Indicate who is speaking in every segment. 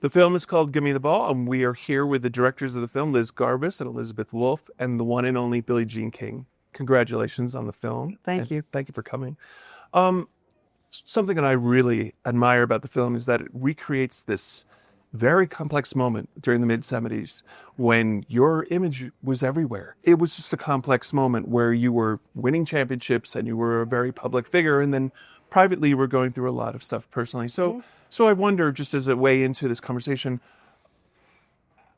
Speaker 1: The film is called Give Me the Ball, and we are here with the directors of the film, Liz Garbus and Elizabeth Wolfe, and the one and only Billie Jean King. Congratulations on the film.
Speaker 2: Thank you.
Speaker 1: Thank you for coming. Um, Something that I really admire about the film is that it recreates this very complex moment during the mid-70s when your image was everywhere. It was just a complex moment where you were winning championships and you were a very public figure, and then privately you were going through a lot of stuff personally. So I wonder, just as a way into this conversation,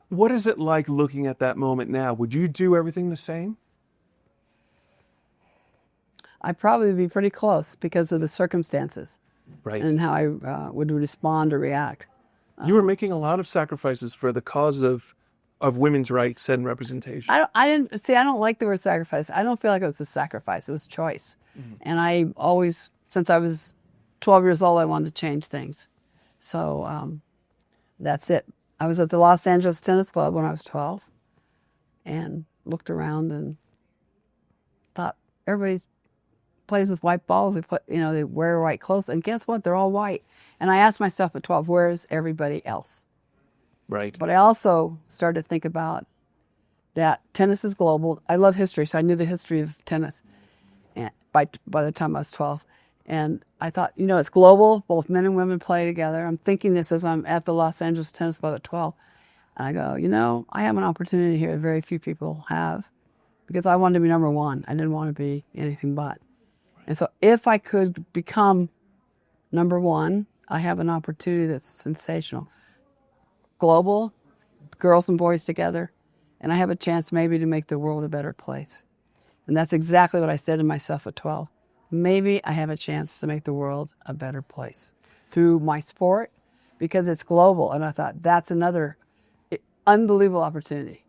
Speaker 1: what is it like looking at that moment now? Would you do everything the same?
Speaker 2: I'd probably be pretty close because of the circumstances
Speaker 1: Right.
Speaker 2: and how I would respond or react.
Speaker 1: You were making a lot of sacrifices for the cause of women's rights and representation.
Speaker 2: I didn't see. I don't like the word sacrifice. I don't feel like it was a sacrifice. It was choice. And I always, since I was 12 years old, I wanted to change things. So that's it. I was at the Los Angeles Tennis Club when I was 12, and looked around and thought everybody plays with white balls. They wear white clothes, and guess what? They're all white. And I asked myself at 12, where's everybody else?
Speaker 1: Right.
Speaker 2: But I also started to think about that tennis is global. I love history, so I knew the history of tennis and by the time I was 12. And I thought, it's global. Both men and women play together. I'm thinking this as I'm at the Los Angeles Tennis Club at 12. And I go, I have an opportunity here that very few people have, because I wanted to be number one. I didn't want to be anything but. And so if I could become number one, I have an opportunity that's sensational. Global, girls and boys together, and I have a chance maybe to make the world a better place. And that's exactly what I said to myself at 12. Maybe I have a chance to make the world a better place through my sport, because it's global. And I thought that's another unbelievable opportunity.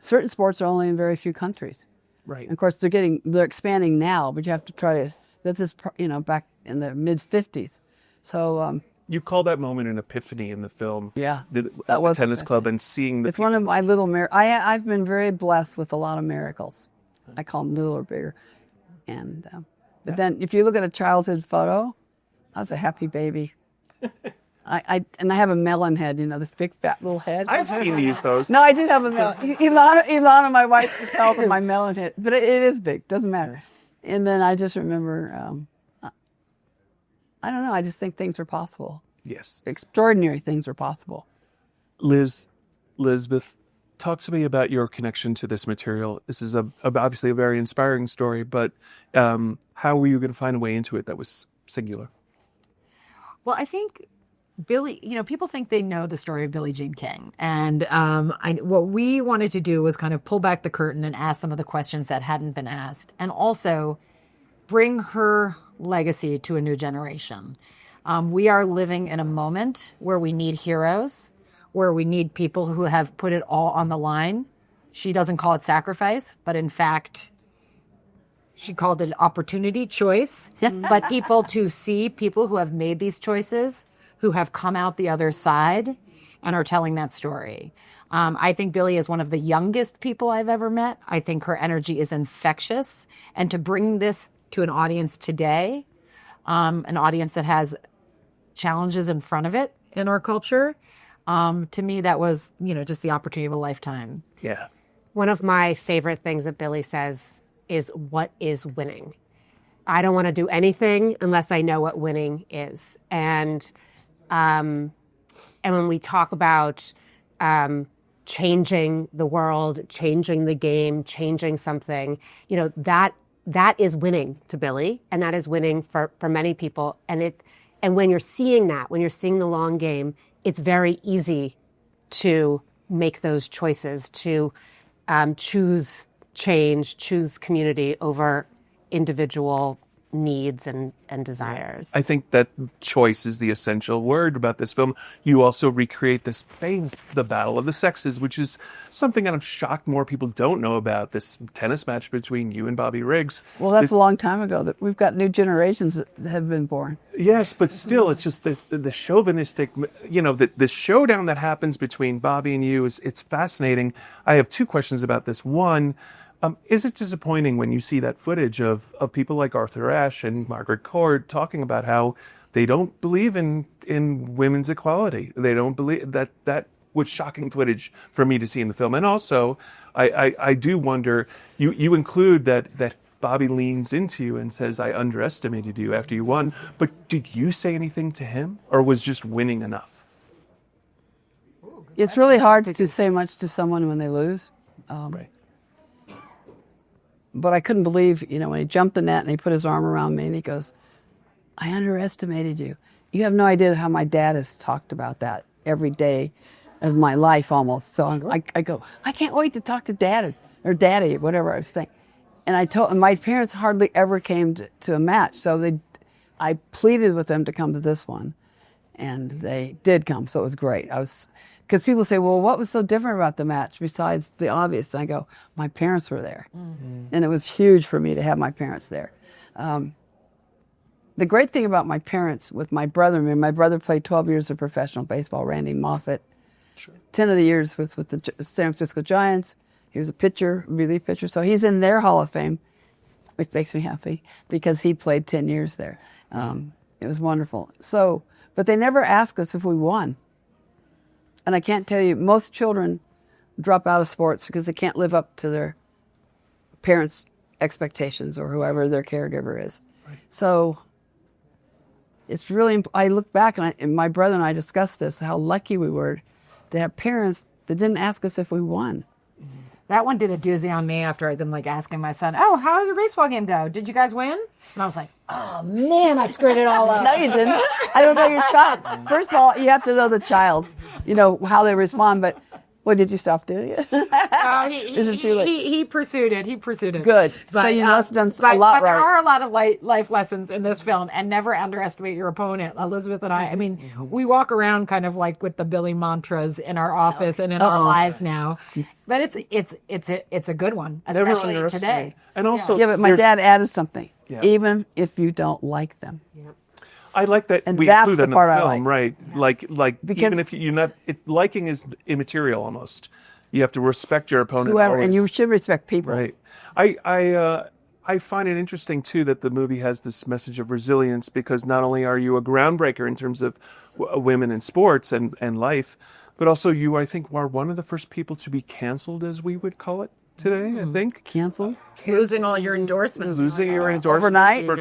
Speaker 2: Certain sports are only in very few countries.
Speaker 1: Right.
Speaker 2: And of course, they're expanding now, but you have to try to, that's just, back in the mid-50s. So,
Speaker 1: You call that moment an epiphany in the film.
Speaker 2: Yeah,
Speaker 1: At
Speaker 2: that
Speaker 1: the
Speaker 2: was
Speaker 1: tennis club and seeing the
Speaker 2: it's one of my little miracles. I've been very blessed with a lot of miracles. I call them little or bigger. And, but then if you look at a childhood photo, I was a happy baby. I have a melon head, this big fat little head.
Speaker 1: I've seen these photos.
Speaker 2: No, I did have a melon. Ilana, my wife, fell for my melon head, but it is big. Doesn't matter. And then I just remember, I don't know. I just think things are possible.
Speaker 1: Yes.
Speaker 2: Extraordinary things are possible.
Speaker 1: Elizabeth, talk to me about your connection to this material. This is obviously a very inspiring story, but how were you going to find a way into it that was singular?
Speaker 3: Well, I think Billie, people think they know the story of Billie Jean King. And what we wanted to do was kind of pull back the curtain and ask some of the questions that hadn't been asked, and also bring her legacy to a new generation. We are living in a moment where we need heroes, where we need people who have put it all on the line. She doesn't call it sacrifice, but in fact, she called it opportunity, choice. But people who have made these choices, who have come out the other side and are telling that story. I think Billie is one of the youngest people I've ever met. I think her energy is infectious. And to bring this to an audience today, an audience that has challenges in front of it in our culture, to me, that was, just the opportunity of a lifetime.
Speaker 1: Yeah.
Speaker 4: One of my favorite things that Billie says is, what is winning? I don't want to do anything unless I know what winning is. And when we talk about changing the world, changing the game, changing something, that is winning to Billie, and that is winning for many people. And when you're seeing that, when you're seeing the long game, it's very easy to make those choices, to choose change, choose community over individual needs and desires.
Speaker 1: I think that choice is the essential word about this film. You also recreate this the battle of the sexes, which is something that I'm shocked more people don't know about, this tennis match between you and Bobby Riggs.
Speaker 2: Well, that's a long time ago. That we've got new generations that have been born.
Speaker 1: Yes, but still, it's just the chauvinistic, the showdown that happens between Bobby and you it's fascinating. I have two questions about this. One, is it disappointing when you see that footage of people like Arthur Ashe and Margaret Court talking about how they don't believe in women's equality. They don't believe that was shocking footage for me to see in the film. And also, I do wonder, you include that Bobby leans into you and says, I underestimated you after you won. But did you say anything to him, or was just winning enough?
Speaker 2: It's really hard to say much to someone when they lose.
Speaker 1: Right.
Speaker 2: But I couldn't believe, when he jumped the net and he put his arm around me and he goes, I underestimated you. You have no idea how my dad has talked about that every day of my life almost. So I go, I can't wait to talk to Dad or Daddy, whatever I was saying. And and my parents hardly ever came to a match. So I pleaded with them to come to this one, and they did come. So it was great. Because people say, well, what was so different about the match besides the obvious? And I go, my parents were there. Mm-hmm. And it was huge for me to have my parents there. The great thing about my parents with my brother played 12 years of professional baseball, Randy Moffett.
Speaker 1: Sure. 10
Speaker 2: of the years was with the San Francisco Giants. He was a relief pitcher. So he's in their Hall of Fame, which makes me happy because he played 10 years there. It was wonderful. But they never asked us if we won. And I can't tell you, most children drop out of sports because they can't live up to their parents' expectations or whoever their caregiver is. Right. So it's really, I look back and my brother and I discussed this, how lucky we were to have parents that didn't ask us if we won.
Speaker 3: That one did a doozy on me after I'd been asking my son, oh, how did your baseball game go? Did you guys win? And I was like, oh man, I screwed it all up.
Speaker 2: No, you didn't. I don't know your child. First of all, you have to know the child, how they respond, but what, did you stop doing it? Is it too late?
Speaker 3: He pursued it.
Speaker 2: Good. So you must have done a lot right.
Speaker 3: There are a lot of life lessons in this film, and never underestimate your opponent. Elizabeth and I mean, we walk around kind of with the Billie mantras in our office and in our lives now. But it's a good one, especially today.
Speaker 1: And also,
Speaker 2: but my dad added something.
Speaker 1: Yeah.
Speaker 2: Even if you don't like them.
Speaker 1: Yeah. I like that
Speaker 2: and
Speaker 1: we
Speaker 2: that's
Speaker 1: include
Speaker 2: the
Speaker 1: that in the
Speaker 2: part
Speaker 1: film,
Speaker 2: I like.
Speaker 1: right? Like
Speaker 2: because
Speaker 1: even if you're not, liking is immaterial almost. You have to respect your opponent.
Speaker 2: Whoever,
Speaker 1: always.
Speaker 2: And you should respect people.
Speaker 1: Right. I find it interesting too that the movie has this message of resilience, because not only are you a groundbreaker in terms of women in sports and life, but also you, I think, are one of the first people to be canceled, as we would call it today. I think
Speaker 2: canceled.
Speaker 3: Losing all your endorsements.
Speaker 1: Losing your endorsements
Speaker 2: overnight.
Speaker 1: I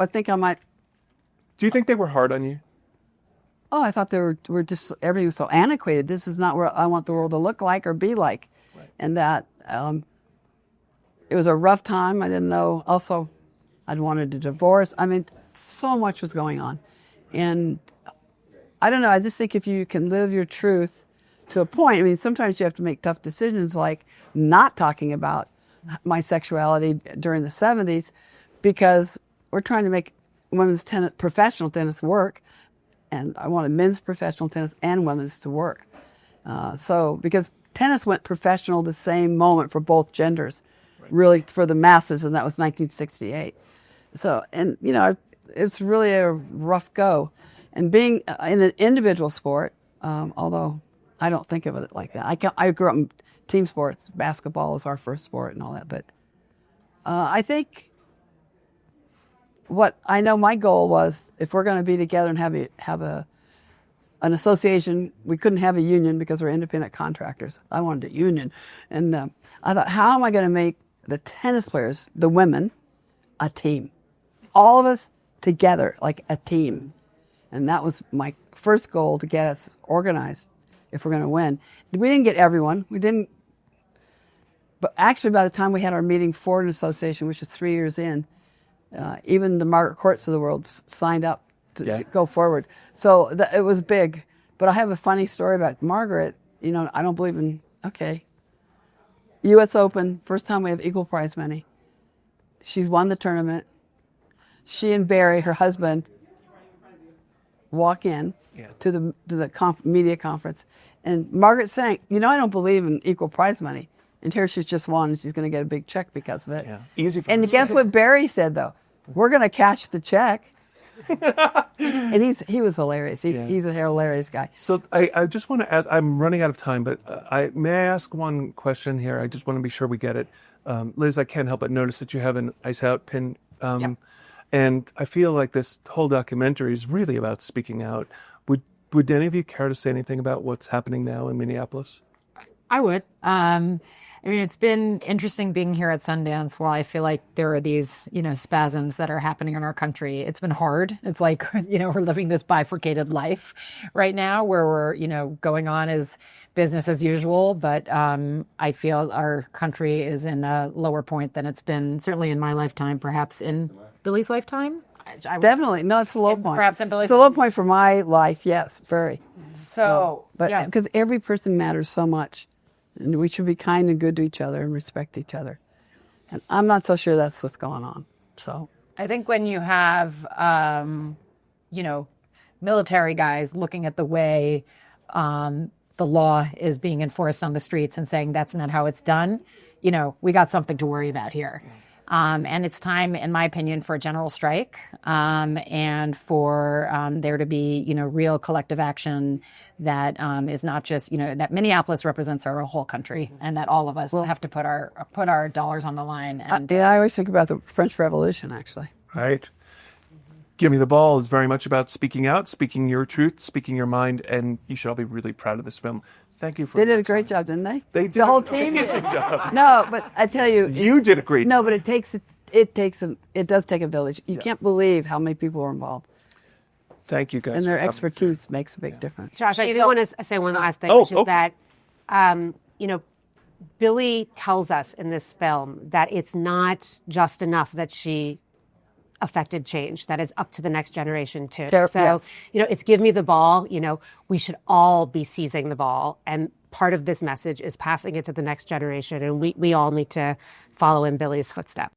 Speaker 2: think I might.
Speaker 1: Do you think they were hard on you?
Speaker 2: Oh, I thought they were just, everything was so antiquated. This is not what I want the world to look like or be like. Right. And that it was a rough time. I didn't know. Also, I'd wanted a divorce. I mean, so much was going on. And I don't know. I just think if you can live your truth to a point, I mean, sometimes you have to make tough decisions like not talking about my sexuality during the 70s because we're trying to make women's tennis, professional tennis work. And I wanted men's professional tennis and women's to work. Because tennis went professional the same moment for both genders, right. Really for the masses, and that was 1968. So, and it's really a rough go. And being in an individual sport, although I don't think of it like that. I grew up in team sports. Basketball was our first sport and all that. But I think what I know my goal was, if we're going to be together and have an association, we couldn't have a union because we're independent contractors. I wanted a union. And I thought, how am I going to make the tennis players, the women, a team? All of us together, like a team. And that was my first goal, to get us organized if we're going to win. We didn't get everyone. We didn't. But actually, by the time we had our meeting for an association, which is 3 years in, even the Margaret Courts of the world signed up to go forward. So it was big. But I have a funny story about Margaret. I don't believe in, U.S. Open, first time we have equal prize money. She's won the tournament. She and Barry, her husband, walk in to the media conference. And Margaret's saying, I don't believe in equal prize money. And here she's just won, and she's going to get a big check because of it. Yeah.
Speaker 1: Easy for
Speaker 2: and guess what Barry said, though? We're going to cash the check. And he was hilarious. He's a hilarious guy.
Speaker 1: So I just want to ask, I'm running out of time, but may I ask one question here? I just want to be sure we get it. Liz, I can't help but notice that you have an Ice Out pin. And I feel like this whole documentary is really about speaking out. Would any of you care to say anything about what's happening now in Minneapolis?
Speaker 3: I would. I mean, it's been interesting being here at Sundance while I feel like there are these, spasms that are happening in our country. It's been hard. It's like, we're living this bifurcated life right now where we're, going on as business as usual. But I feel our country is in a lower point than it's been, certainly in my lifetime, perhaps in Billie's lifetime.
Speaker 2: Definitely. No, it's a low point.
Speaker 3: Perhaps in Billy's.
Speaker 2: It's a low point for my life, yes, very.
Speaker 3: So,
Speaker 2: But
Speaker 3: yeah.
Speaker 2: because every person matters so much, and we should be kind and good to each other and respect each other. And I'm not so sure that's what's going on. So
Speaker 3: I think when you have, military guys looking at the way the law is being enforced on the streets and saying that's not how it's done, we got something to worry about here. And it's time, in my opinion, for a general strike and for there to be, real collective action that is not just, that Minneapolis represents our whole country and that all of us have to put our dollars on the line. And
Speaker 2: I always think about the French Revolution, actually.
Speaker 1: Right. Give Me the Ball is very much about speaking out, speaking your truth, speaking your mind, and you should all be really proud of this film. Thank you for
Speaker 2: They did a great job, didn't they?
Speaker 1: They did
Speaker 2: The whole
Speaker 1: an
Speaker 2: team.
Speaker 1: amazing job.
Speaker 2: No, but I tell you,
Speaker 1: You did a great
Speaker 2: no,
Speaker 1: job.
Speaker 2: but it does take a village. You can't believe how many people are involved,
Speaker 1: Thank you guys.
Speaker 2: and their
Speaker 1: for coming.
Speaker 2: expertise makes a big difference.
Speaker 4: Josh, I do want to say one last thing,
Speaker 1: Oh,
Speaker 4: which is
Speaker 1: okay.
Speaker 4: that, Billie tells us in this film that it's not just enough that she affected change, that is up to the next generation too. So,
Speaker 2: Yes.
Speaker 4: it's give me the ball, we should all be seizing the ball. And part of this message is passing it to the next generation. And we all need to follow in Billie's footsteps.